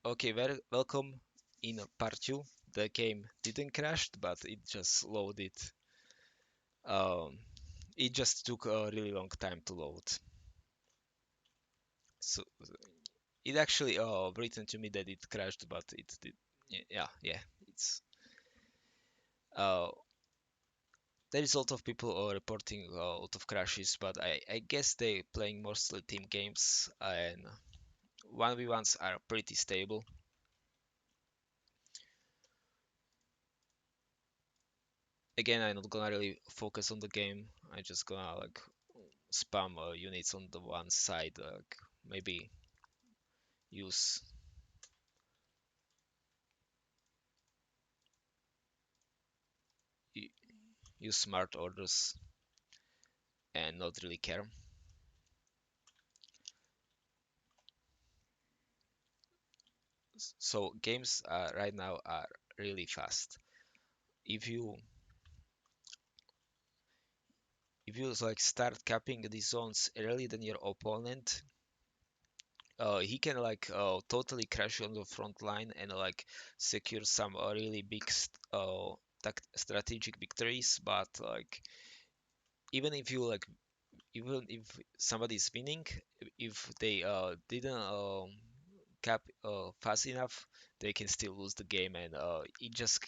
Okay, welcome in part 2. The game didn't crash, but it just loaded. Um, it just took a really long time to load. So it actually written to me that it crashed, but it did. Yeah. It's uh, there is a lot of people reporting a lot of crashes, but I guess they playing mostly team games and 1v1s are pretty stable. Again, I'm not gonna really focus on the game. I just gonna like spam units on the one side, like maybe use y- use smart orders and not really care. So games right now are really fast. If you if you like start capping the zones early than your opponent, he can like totally crash on the front line and like secure some really big strategic victories. But like even if you like even if somebody's winning, if they didn't cap fast enough, they can still lose the game, and it just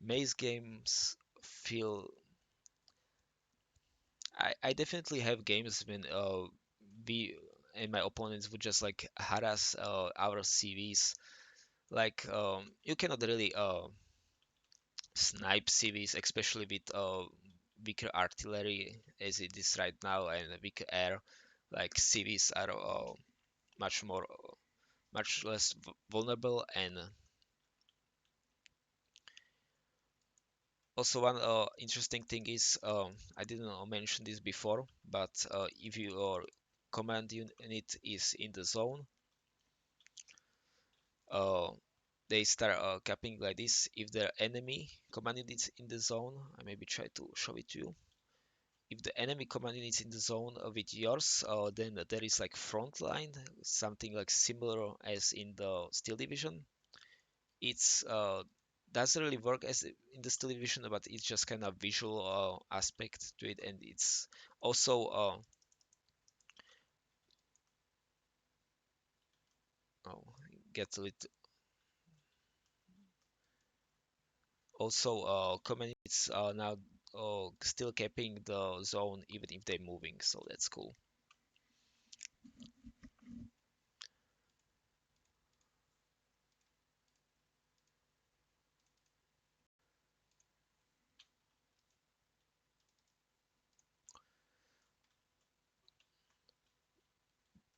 makes games feel. I definitely have games when we and my opponents would just like harass our CVs. Like you cannot really snipe CVs, especially with weaker artillery as it is right now and weaker air. Like CVs are much more much less vulnerable. And also one interesting thing is I didn't mention this before, but if your command unit is in the zone, uh, they start capping like this. If the enemy command unit is in the zone, I maybe try to show it to you. If the enemy command unit is in the zone with yours, then there is like front line, something like similar as in the Steel Division. It's doesn't really work as in this television, but it's just kind of visual aspect to it, and it's also oh, get a little also communities are now still keeping the zone even if they're moving, so that's cool.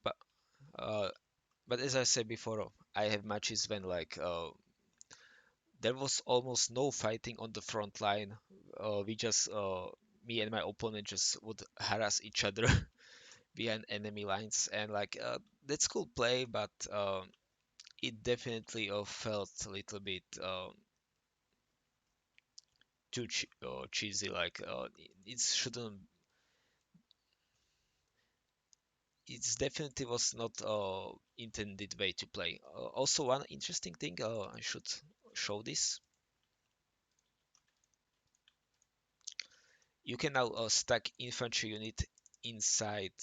But uh, but as I said before, I have matches when like there was almost no fighting on the front line. We just me and my opponent just would harass each other behind enemy lines, and like that's cool play, but it definitely felt a little bit too cheesy. Like it shouldn't. It's definitely was not intended way to play. Also, one interesting thing I should show this. You can now stack infantry unit inside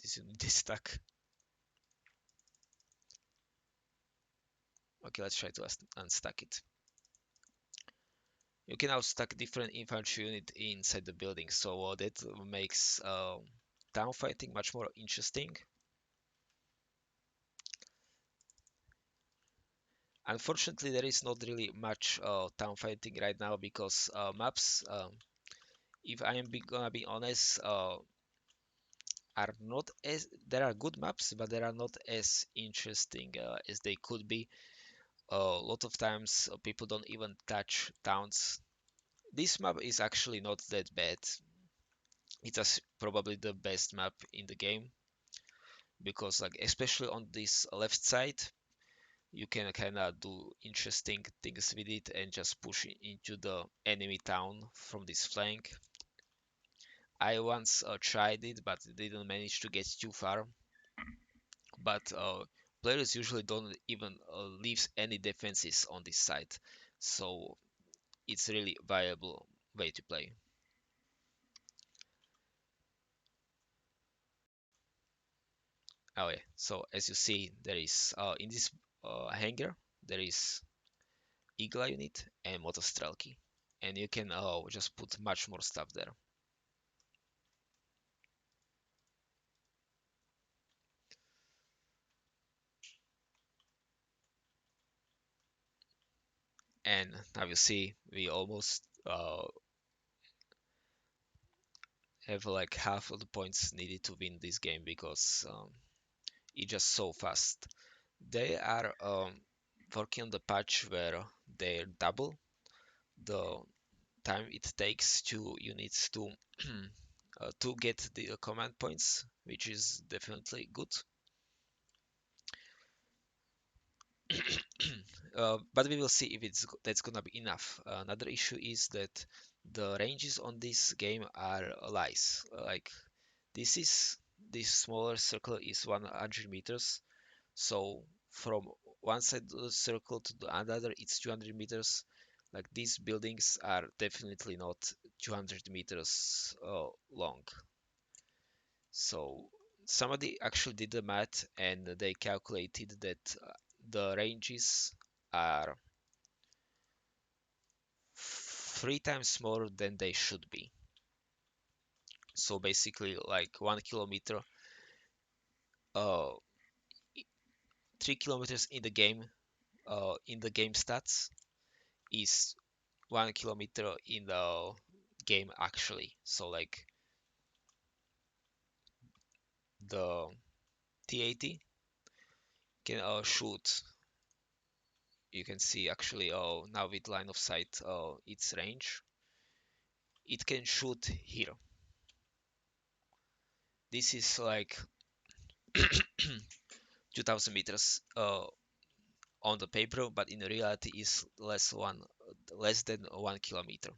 this unit is stuck. Okay, let's try to unstack it. You can now stack different infantry unit inside the building, so that makes town fighting much more interesting. Unfortunately, there is not really much town fighting right now because maps, if I am gonna be honest, are not as there are good maps, but they are not as interesting as they could be. A lot of times, people don't even touch towns. This map is actually not that bad. It's probably the best map in the game because, like, especially on this left side, you can kind of do interesting things with it and just push into the enemy town from this flank. I once tried it, but didn't manage to get too far. but players usually don't even leave any defenses on this side, so it's really viable way to play. Oh yeah, so as you see, there is in this hangar there is Eagle unit and Motostrelki, and you can just put much more stuff there. And now you see we almost have like half of the points needed to win this game because it's just so fast. They are working on the patch where they double the time it takes to units to get the command points, which is definitely good. But we will see if that's gonna be enough. Another issue is that the ranges on this game are lies. Like this is this smaller circle is 100 meters, so from one side of the circle to the another, it's 200 meters. Like these buildings are definitely not 200 meters long. So somebody actually did the math and they calculated that the ranges are 3 times smaller than they should be. So basically, like 1 kilometer, uh, 3 kilometers in the game stats is 1 kilometer in the game actually. So like the T80 can shoot. You can see actually now with line of sight its range. It can shoot here. This is like 2000 meters on the paper, but in reality is less than 1 kilometer.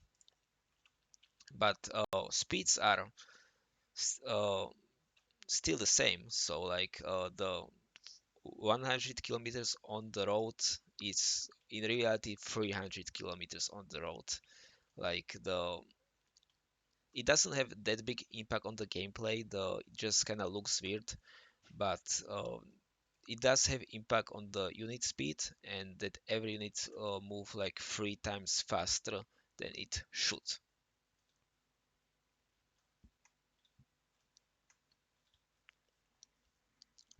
But speeds are uh, still the same. So like the 100 kilometers on the road is in reality 300 kilometers on the road. Like the it doesn't have that big impact on the gameplay. It just kind of looks weird, but it does have impact on the unit speed and that every unit move like 3 times faster than it should.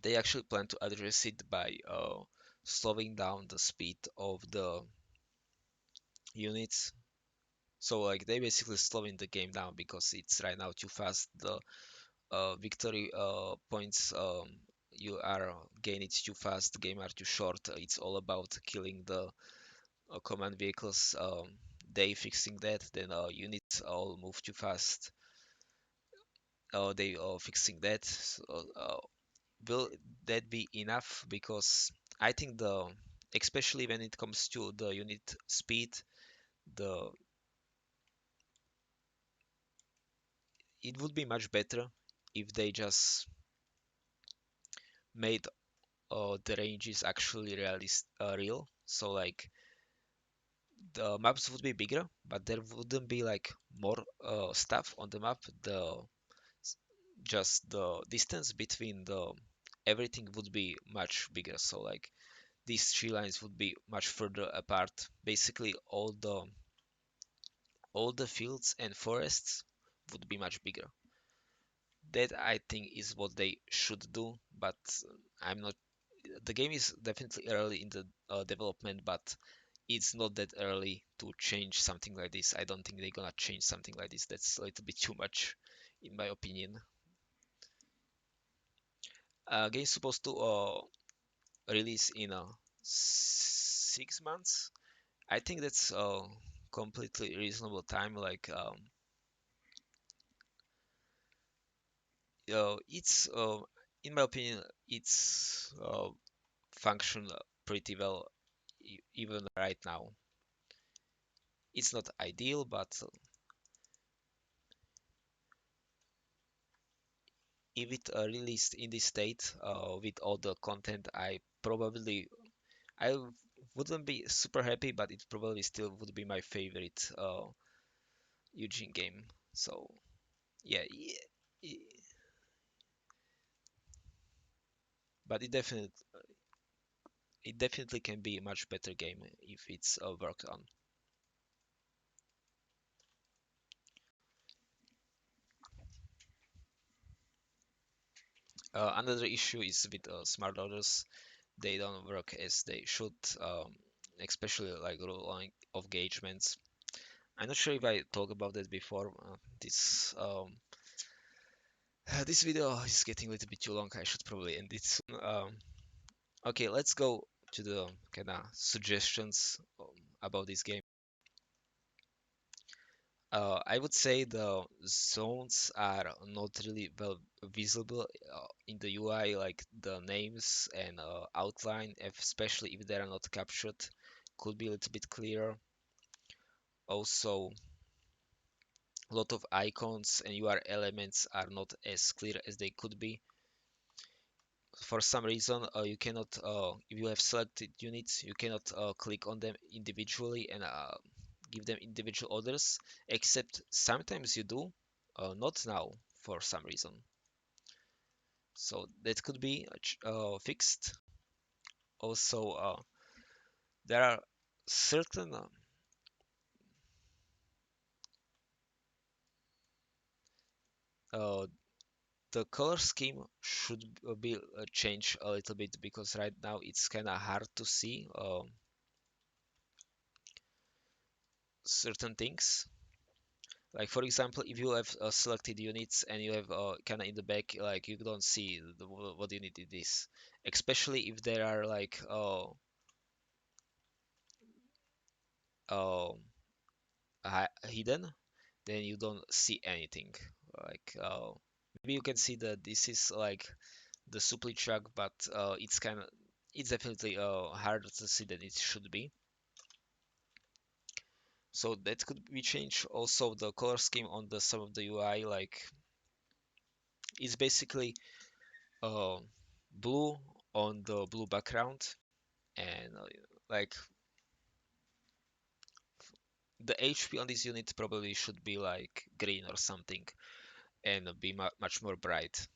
They actually plan to address it by slowing down the speed of the units. So like they basically slowing the game down because it's right now too fast. The victory points you are gaining too fast. The game are too short. It's all about killing the command vehicles. They fixing that. Then units all move too fast. They are fixing that. So, will that be enough? Because I think especially when it comes to the unit speed, the it would be much better if they just made the ranges actually real. So like the maps would be bigger, but there wouldn't be like more stuff on the map. Just the distance between the everything would be much bigger. So like these tree lines would be much further apart. Basically, all the fields and forests would be much bigger. That I think is what they should do, but I'm not. The game is definitely early in the development, but it's not that early to change something like this. I don't think they're gonna change something like this. That's a little bit too much, in my opinion. Game's supposed to release in 6 months. I think that's a completely reasonable time. Like it's in my opinion, it's function pretty well even right now. It's not ideal, but if it released in this state with all the content, I wouldn't be super happy, but it probably still would be my favorite Eugene game. So yeah, i- but it definitely can be a much better game if it's worked on. Another issue is with smart orders. They don't work as they should, especially like rule of engagements. I'm not sure if I talked about that before. This video is getting a little bit too long. I should probably end it soon. Okay, let's go to the kind of suggestions about this game. I would say the zones are not really well visible in the UI, like the names and outline, especially if they are not captured, could be a little bit clearer. Also, a lot of icons and UR elements are not as clear as they could be. For some reason, you cannot, if you have selected units, you cannot click on them individually and give them individual orders, except sometimes you do, not now for some reason. So that could be fixed. Also, there are certain uh, the color scheme should be changed a little bit because right now it's kind of hard to see certain things. Like for example, if you have selected units and you have kind of in the back, like you don't see what unit it is, especially if there are like uh, hidden, then you don't see anything. Like maybe you can see that this is like the supply truck, but it's definitely harder to see than it should be. So that could be changed. Also, the color scheme on the some of the UI, like it's basically uh, blue on the blue background, and like the HP on this unit probably should be like green or something, and be much more bright.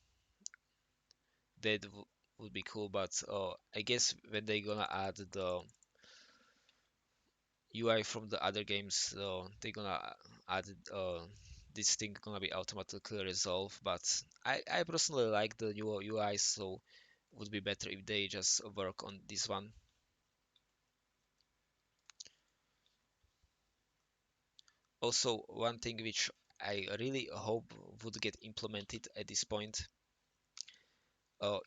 That would be cool, but I guess when they gonna add the UI from the other games, they're gonna add this thing gonna be automatically resolved. But I personally like the new UI, so would be better if they just work on this one. Also, one thing which I really hope would get implemented at this point,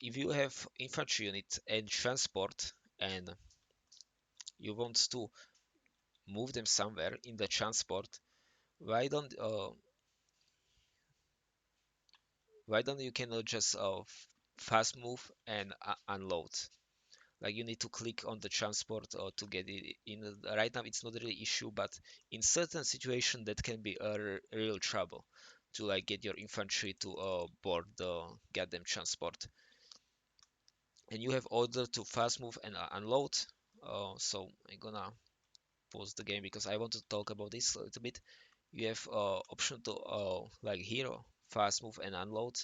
if you have infantry unit and transport and you want to move them somewhere in the transport, why don't you cannot just fast move and unload? Like you need to click on the transport to get it in. Right now it's not really issue, but in certain situation that can be a real trouble to like get your infantry to board the goddamn transport. And you have order to fast move and unload. So I'm gonna pause the game because I want to talk about this a little bit. You have option to like hero fast move and unload.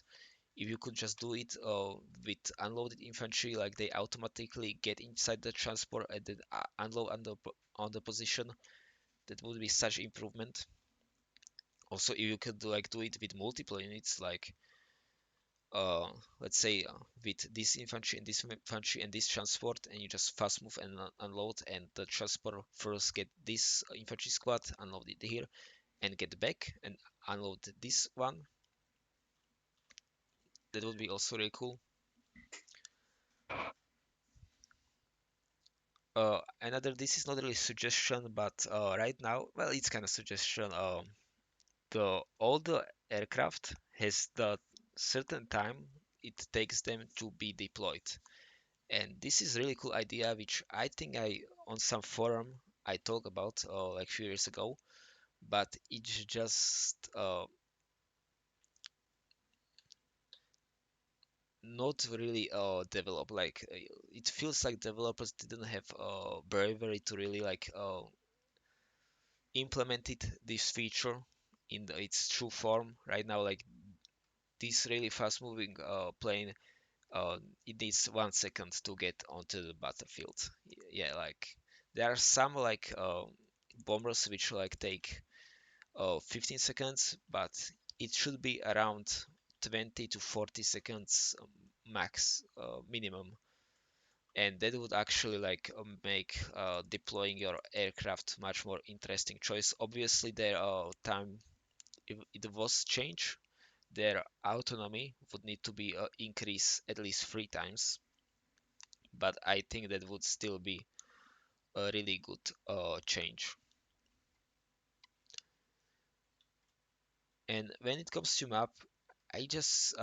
If you could just do it with unloaded infantry, like they automatically get inside the transport and then unload on the position, that would be such improvement. Also, if you could do it with multiple units, like let's say with this infantry and this infantry and this transport, and you just fast move and unload, and the transport first get this infantry squad, unload it here, and get back and unload this one. That would be also really cool. Another, this is not really suggestion, but right now, well, it's kind of suggestion. The all the aircraft has the certain time it takes them to be deployed, and this is really cool idea, which I think I on some forum I talked about like few years ago, but it's just not really developed. Like it feels like developers didn't have bravery to really like implemented this feature in its true form right now. Like this really fast moving plane, it needs 1 second to get onto the battlefield. Yeah, like there are some like bombers which like take 15 seconds, but it should be around 20 to 40 seconds max minimum, and that would actually like make deploying your aircraft much more interesting choice. Obviously their time, if it was changed, their autonomy would need to be increased at least 3 times, but I think that would still be a really good change. And when it comes to map, I just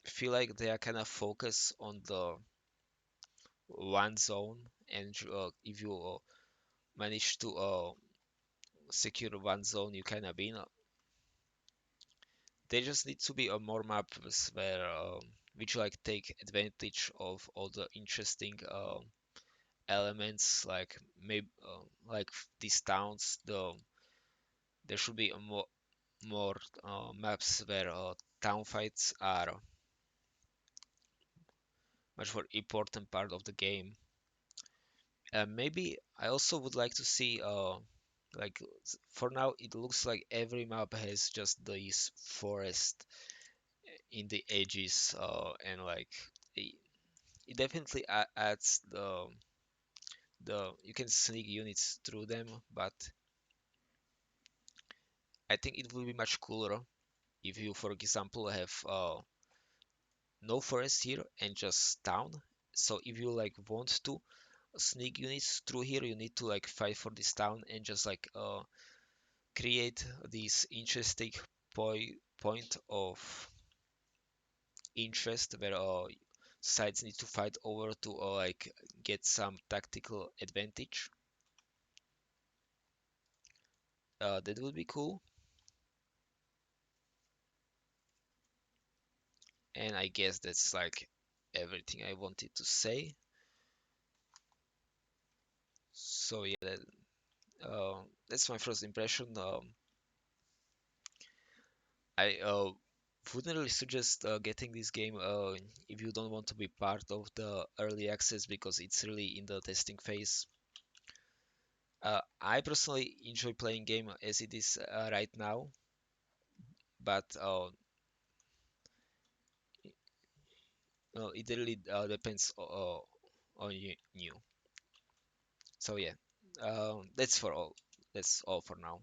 feel like they are kind of focused on the one zone, and if you manage to secure one zone, you kind of win. There just needs to be a more maps where which like take advantage of all the interesting elements, like maybe like these towns. There should be a more maps where town fights are much more important part of the game. Maybe I also would like to see like for now it looks like every map has just these forest in the edges and like it, it definitely adds the you can sneak units through them, but I think it will be much cooler if you, for example, have no forest here and just town. So if you like want to sneak units through here, you need to like fight for this town and just like create this interesting point of interest where sides need to fight over to like get some tactical advantage. That would be cool. And I guess that's like everything I wanted to say. So yeah, that's my first impression. I wouldn't really suggest getting this game if you don't want to be part of the early access because it's really in the testing phase. I personally enjoy playing game as it is right now, but it really depends on you. So yeah, that's for all. That's all for now.